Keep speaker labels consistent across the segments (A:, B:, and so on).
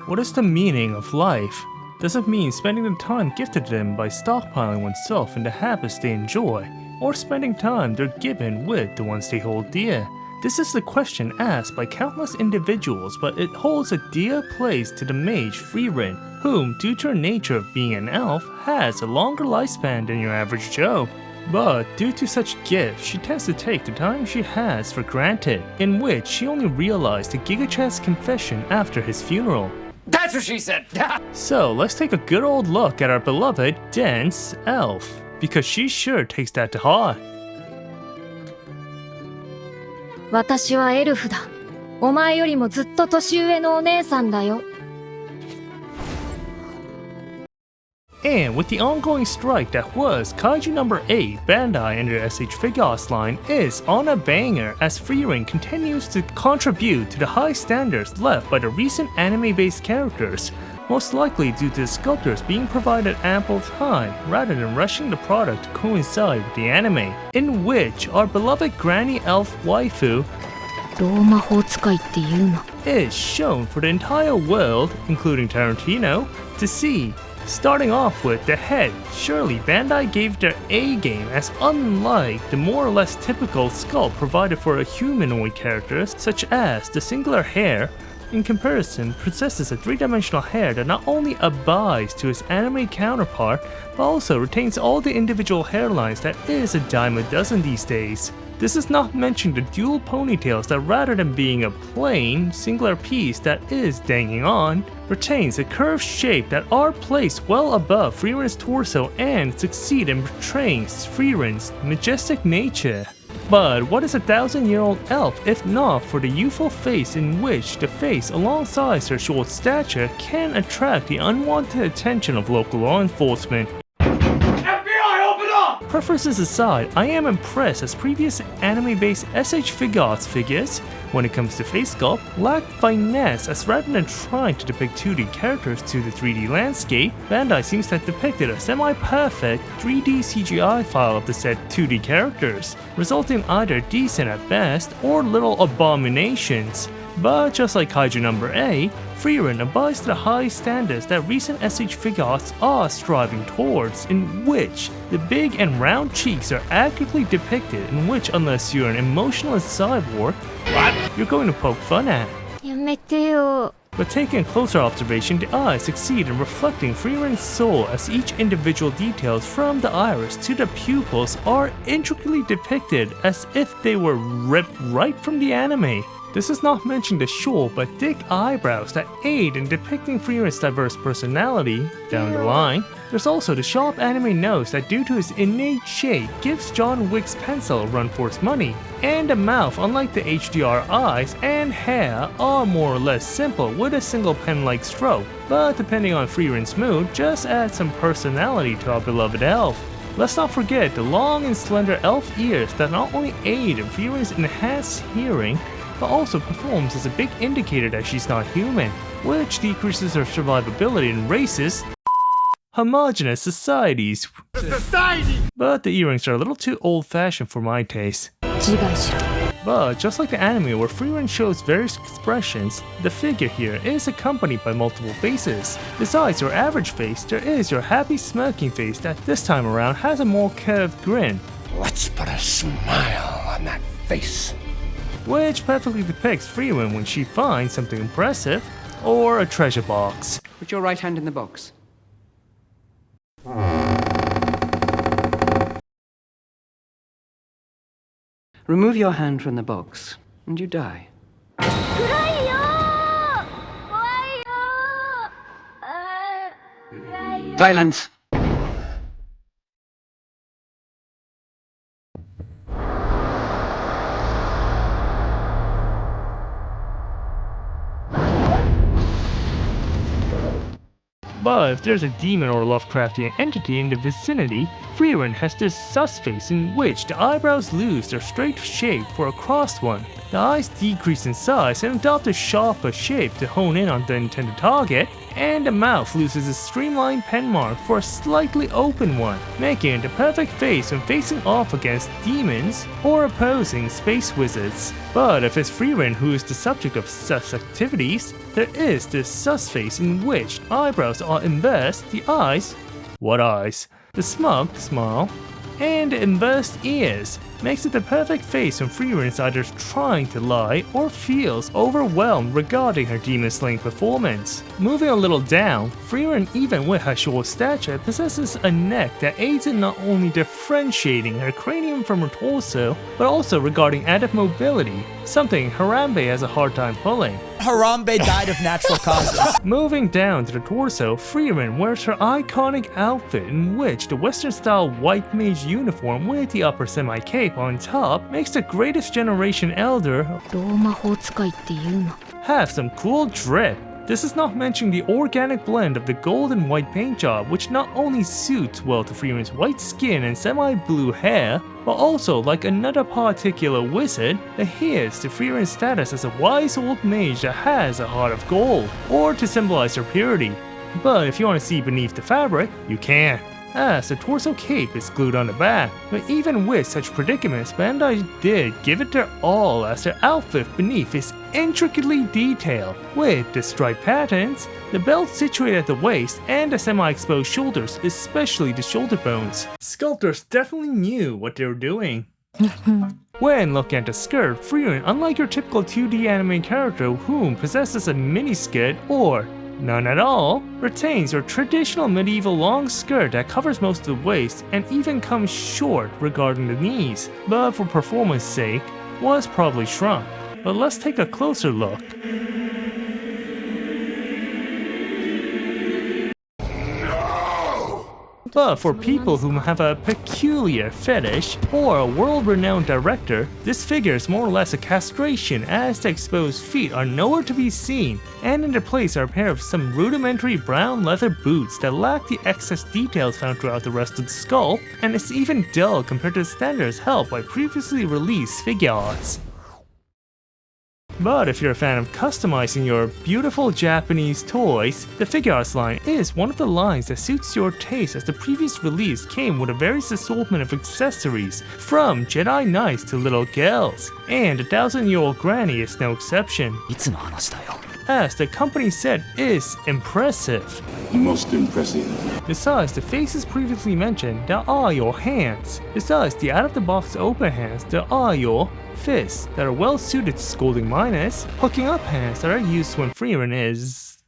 A: What is the meaning of life? Does it mean spending the time gifted to them by stockpiling oneself in the habits they enjoy, or spending time they're given with the ones they hold dear? This is the question asked by countless individuals, but it holds a dear place to the mage Frieren, whom, due to her nature of being an elf, has a longer lifespan than your average Joe. But due to such gifts, she tends to take the time she has for granted, in which she only realized the Gigachad's confession after his funeral.
B: That's what she said!
A: So let's take a good old look at our beloved dense elf, because she sure takes that to heart.
C: 私はエルフだ。お前よりもずっと年上のお姉さんだよ。
A: And with the ongoing strike that was Kaiju number 8, Bandai and their SH Figuarts line is on a banger as Frieren continues to contribute to the high standards left by the recent anime-based characters, most likely due to the sculptors being provided ample time rather than rushing the product to coincide with the anime, in which our beloved granny elf waifu
C: ローマ法使いって言うな。
A: is shown for the entire world, including Tarantino, to see. Starting off with the head, surely Bandai gave their A game, as unlike the more or less typical sculpt provided for a humanoid characters such as the singular hair, in comparison possesses a three-dimensional hair that not only abides to its anime counterpart, but also retains all the individual hairlines that is a dime a dozen these days. This is not mentioning the dual ponytails that, rather than being a plain, singular piece that is dangling on, retains a curved shape that are placed well above Frieren's torso and succeed in portraying Frieren's majestic nature. But what is a 1,000-year-old elf if not for the youthful face in which the face alongside her short stature can attract the unwanted attention of local law enforcement? Preferences aside, I am impressed as previous anime-based SH Figuarts figures, when it comes to face sculpt, lack finesse, as rather than trying to depict 2D characters to the 3D landscape, Bandai seems to have depicted a semi-perfect 3D CGI file of the said 2D characters, resulting either decent at best or little abominations. But just like Kaiju number 8, Frieren abides to the high standards that recent SH Figuarts are striving towards, in which the big and round cheeks are accurately depicted, in which unless you're an emotionless cyborg, you're going to poke fun at.
C: やめてよ。
A: But taking a closer observation, the eyes succeed in reflecting Frieren's soul, as each individual details from the iris to the pupils are intricately depicted as if they were ripped right from the anime. This is not mentioning the short but thick eyebrows that aid in depicting Frieren's diverse personality down the line. There's also the sharp anime nose that, due to his innate shape, gives John Wick's pencil a run for its money. And the mouth, unlike the HDR eyes and hair, are more or less simple with a single pen-like stroke, but depending on Frieren's mood, just add some personality to our beloved elf. Let's not forget the long and slender elf ears that not only aid in Frieren's enhanced hearing, but also performs as a big indicator that she's not human, which decreases her survivability in racist, homogeneous societies. But the earrings are a little too old-fashioned for my taste.
C: 自害しろ。
A: But just like the anime where Frieren shows various expressions, the figure here is accompanied by multiple faces. Besides your average face, there is your happy smirking face that this time around has a more curved grin.
B: Let's put a smile on that face.
A: Which perfectly depicts Frieren when she finds something impressive, or a treasure box.
D: Put your right hand in the box. Remove your hand from the box, and you die.
C: 暗いよー。怖いよー。暗いよー。
D: Silence!
A: But if there's a demon or Lovecraftian entity in the vicinity, Frieren has this sus face in which the eyebrows lose their straight shape for a crossed one, the eyes decrease in size and adopt a sharper shape to hone in on the intended target, and the mouth loses its streamlined pen mark for a slightly open one, making it the perfect face when facing off against demons or opposing space wizards. But if it's Frieren who is the subject of such activities, there is this sus face in which eyebrows are inversed, the eyes, what eyes? The smug smile, and the inversed ears makes it the perfect face when Frieren is either trying to lie or feels overwhelmed regarding her demon slaying performance. Moving a little down, Frieren, even with her short stature, possesses a neck that aids in not only differentiating her cranium from her torso, but also regarding added mobility, something Harambe has a hard time pulling.
E: Harambe died of natural causes.
A: Moving down to the torso, Frieren wears her iconic outfit in which the Western-style white mage uniform with the upper semi-cape on top makes the greatest generation elder
C: ローマ法使いって言うな。
A: have some cool drip. This is not mentioning the organic blend of the gold and white paint job, which not only suits well to Frieren's white skin and semi-blue hair, but also, like another particular wizard, adheres to Frieren's status as a wise old mage that has a heart of gold, or to symbolize her purity. But if you want to see beneath the fabric, you can, as the torso cape is glued on the back. But even with such predicaments, Bandai did give it their all, as their outfit beneath is intricately detailed, with the striped patterns, the belt situated at the waist, and the semi-exposed shoulders, especially the shoulder bones. Sculptors definitely knew what they were doing. When looking at the skirt, Frieren, unlike your typical 2D anime character whom possesses a miniskirt or none at all, retains your traditional medieval long skirt that covers most of the waist and even comes short regarding the knees, but for performance sake, was probably shrunk. But let's take a closer look. But for people who have a peculiar fetish or a world-renowned director, this figure is more or less a castration, as the exposed feet are nowhere to be seen, and in their place are a pair of some rudimentary brown leather boots that lack the excess details found throughout the rest of the skull, and is even dull compared to the standards held by previously released Figuarts. But if you're a fan of customizing your beautiful Japanese toys, the Figuarts line is one of the lines that suits your taste, as the previous release came with a various assortment of accessories, from Jedi Knights to little girls, and a 1,000-year-old granny is no exception.
E: いつの話だよ。
A: As the company said is impressive.
B: Most impressive.
A: Besides the faces previously mentioned, there are your hands. Besides the out-of-the-box open hands, there are your fists that are well suited to scolding minors, hooking up hands that are used when Frieren is...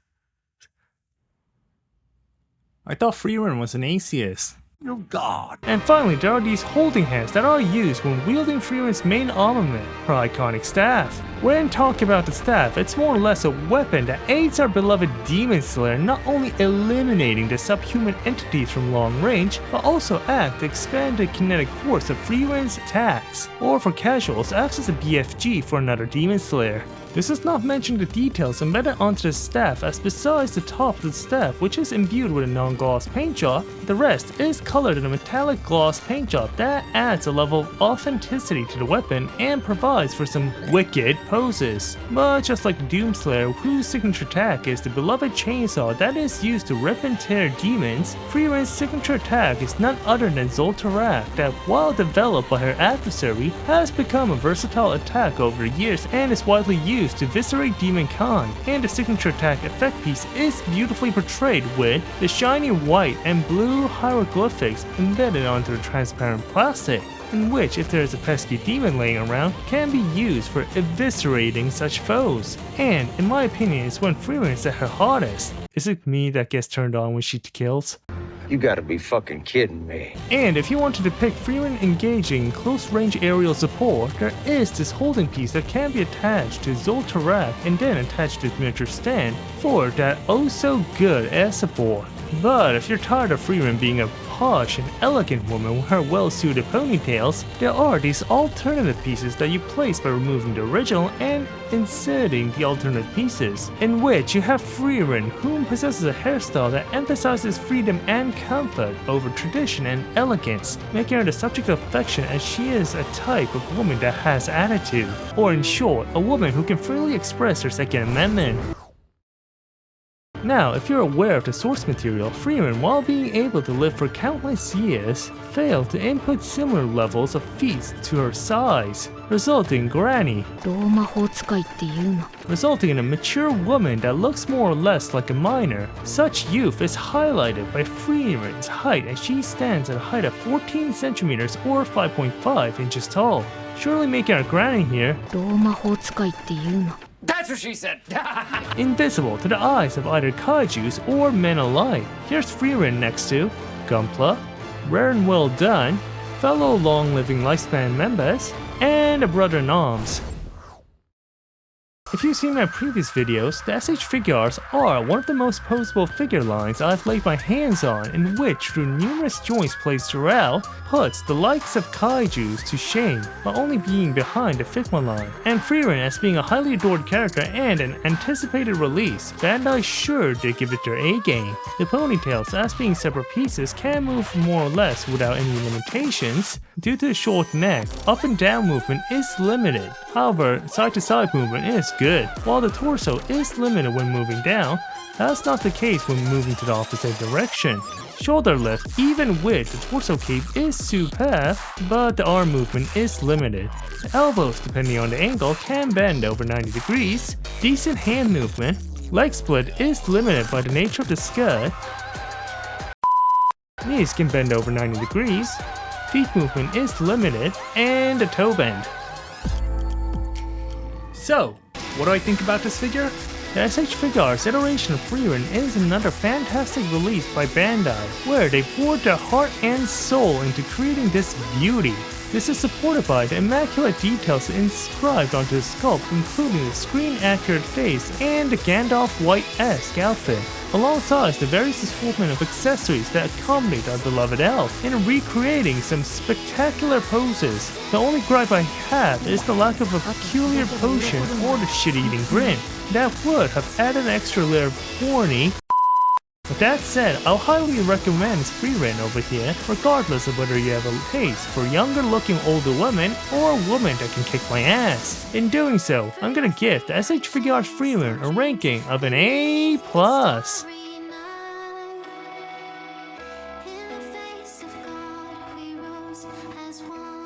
A: I thought Frieren was an atheist.
B: Oh God.
A: And finally, there are these holding hands that are used when wielding Frieren's main armament, her iconic staff. When talking about the staff, it's more or less a weapon that aids our beloved Demon Slayer not only eliminating the subhuman entities from long range, but also act to expand the kinetic force of Frieren's attacks, or for casuals, acts as a BFG for another Demon Slayer. This does not mention the details embedded onto the staff, as besides the top of the staff, which is imbued with a non-gloss paint job, the rest is colored in a metallic gloss paint job that adds a level of authenticity to the weapon and provides for some wicked poses. But just like the Doomslayer, whose signature attack is the beloved chainsaw that is used to rip and tear demons, Frieren's signature attack is none other than Zoltarak, that while developed by her adversary, has become a versatile attack over the years and is widely used to eviscerate demonkind, and the signature attack effect piece is beautifully portrayed with the shiny white and blue hieroglyphics embedded onto the transparent plastic, in which, if there is a pesky demon laying around, can be used for eviscerating such foes. And in my opinion, it's when Frieren is at her hardest. Is it me that gets turned on when she kills?
B: You gotta be fucking kidding me.
A: And if you want to depict Frieren engaging close-range aerial support, there is this holding piece that can be attached to Zoltarak and then attached to his miniature stand for that oh-so-good air support. But if you're tired of Frieren being a posh and elegant woman with her well-suited ponytails, there are these alternative pieces that you place by removing the original and inserting the alternative pieces, in which you have Frieren, whom possesses a hairstyle that emphasizes freedom and comfort over tradition and elegance, making her the subject of affection, as she is a type of woman that has attitude, or in short, a woman who can freely express her Second Amendment. Now, if you're aware of the source material, Frieren, while being able to live for countless years, failed to input similar levels of feats to her size, resulting in Granny,
C: ローマ法使いっていうの
A: resulting in a mature woman that looks more or less like a minor. Such youth is highlighted by Frieren's height, as she stands at a height of 14 centimeters or 5.5 inches tall. Surely making our Granny here
C: ローマ法使いっていうの
B: That's what she said.
A: invisible to the eyes of either kaijus or men alike. Here's Frieren next to Gunpla, Rare and Well Done, fellow long-living lifespan members, and a brother in arms. If you've seen my previous videos, the SH Figuarts are one of the most posable figure lines I've laid my hands on, in which, through numerous joints placed throughout, puts the likes of kaijus to shame by only being behind the Figma line. And Frieren, as being a highly adored character and an anticipated release, Bandai sure did give it their A game. The ponytails, as being separate pieces, can move more or less without any limitations. Due to the short neck, up and down movement is limited. However, side to side movement is good. While the torso is limited when moving down, that's not the case when moving to the opposite direction. Shoulder lift, even with the torso cape, is superb, but the arm movement is limited. The elbows, depending on the angle, can bend over 90 degrees. Decent hand movement. Leg split is limited by the nature of the skirt. Knees can bend over 90 degrees. Feet movement is limited, and a toe bend. So, what do I think about this figure? The SH Figuarts iteration of Frieren is another fantastic release by Bandai, where they poured their heart and soul into creating this beauty. This is supported by the immaculate details inscribed onto the sculpt, including the screen-accurate face and the Gandalf White-esque outfit, alongside the various assortment of accessories that accommodate our beloved elf, and recreating some spectacular poses. The only gripe I have is the lack of a peculiar potion or the shit-eating grin. That would have added an extra layer of corny. With that said, I'll highly recommend Frieren over here, regardless of whether you have a taste for younger looking older women or a woman that can kick my ass. In doing so, I'm gonna give the SH Figuarts Frieren a ranking of an A+.
F: In the face of God, we rose as one.